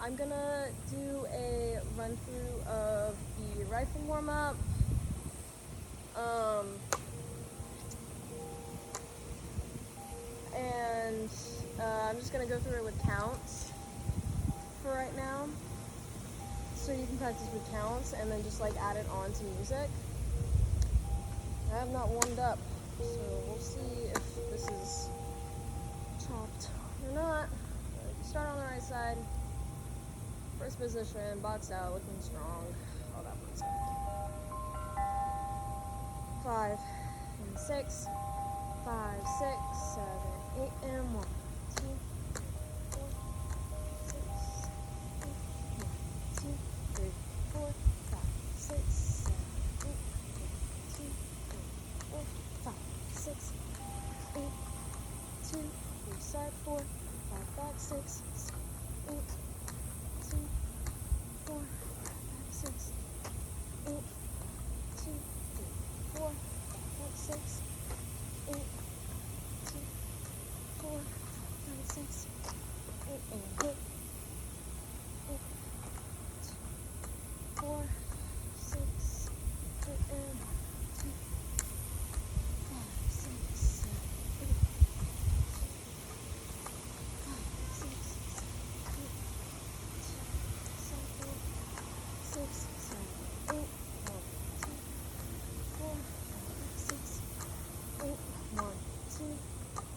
I'm gonna do a run through of the rifle warm up. And I'm just gonna go through it with counts for right now. So you can practice with counts and then just like add it on to music. I have not warmed up, so we'll see if this is chopped or not. Start on the right side. First position, box out, looking strong, all that fun stuff. 5 and 6, 5, 6, 7, 8, and 1, 2, 4, 6, 8, 1, 2, 3, 4, 5, 6, 7, 8, 1, 2, 3, 4, 5, 6, 8, 2, 3, side 4, 5, back 6, 8, 2, 4, 5, 6, 8, 2, 3, 4, 5, 6, 8, 2, 4, 5, 6, 8, and hit. 8, 4, 6, 8, and 2, 5, 6, 7, 8, 5, 6, 7, 8, 2, 6, 7, 8, 1, 2, 4, 5, 6, 8, 1, 2,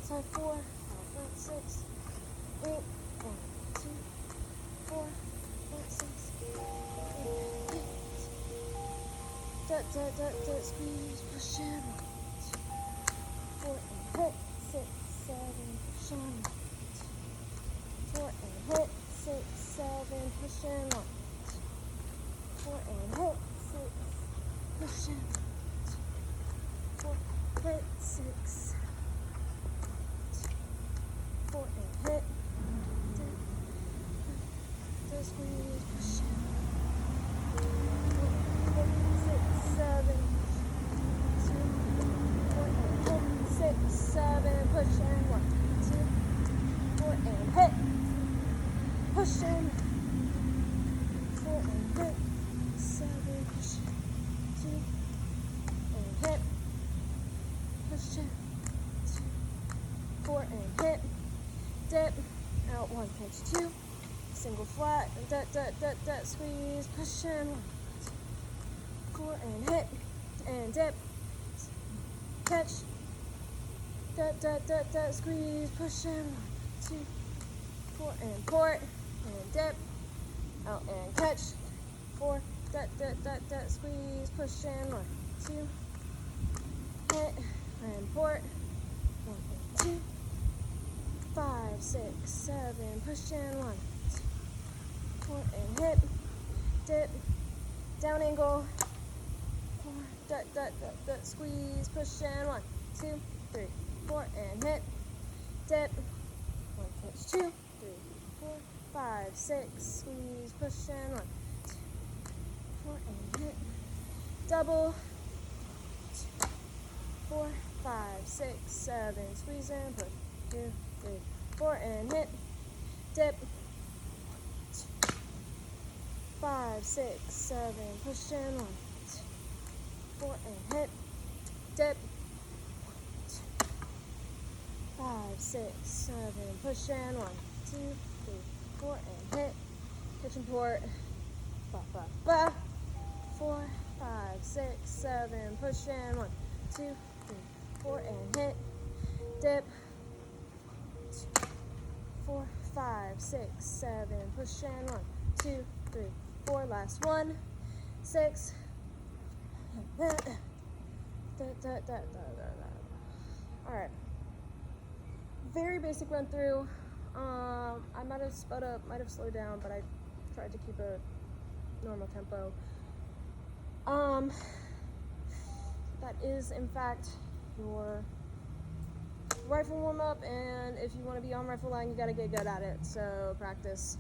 side 4, 5, 6, 8, 1, 2, 4, 5, 6, 8, squeeze, push and 4 and hit, 6, 7, push and 4 and hit, 6, 7, push and 4 and hit, 6, push and 4, hit, 6, 4 and hit, squeeze, push and 6, 7, 2, 4 and hit, 6, 7, push and 1, 2, 4 and hit, push and 4 and hit, 7, push, 2 and hit, push and 2, 4 and hit, dip, out 1, catch 2, single flat, squeeze, push and 1, 4 and hit, and dip, catch, squeeze, push and 1, 2, 4 and port, and dip, out and catch, 4, squeeze, push and 1, 2, hit, and port, 1 and 2, 5, 6, 7, push and 1, 2, 4 and hit, dip, down angle, 4, squeeze, push and 1, 2, 3, 4 and hit, dip, 1 catch 2, 3, 4, 5, 6, squeeze, push and 1, 2, 4 and hit, double, 2, 4, 5, 6, 7, squeeze and push, 2, 3, 4 and hit, dip, 2, 5, 6, 7, push and 1, 2, 4 and hit, dip, 2, 5, 6, 7, push and 1, 2, 3, 4 and hit, kitchen port, 4, 5, 6, 7, push and 1, 2, 3, 4 and hit, dip, 2, 4, 5, 6, 7, push and 1, 2, 3, 4, last 1, 6, alright, very basic run through. I might have sped up, might have slowed down, but I tried to keep a normal tempo. That is in fact your rifle warm up, and if you want to be on rifle line, you got to get good at it, so practice.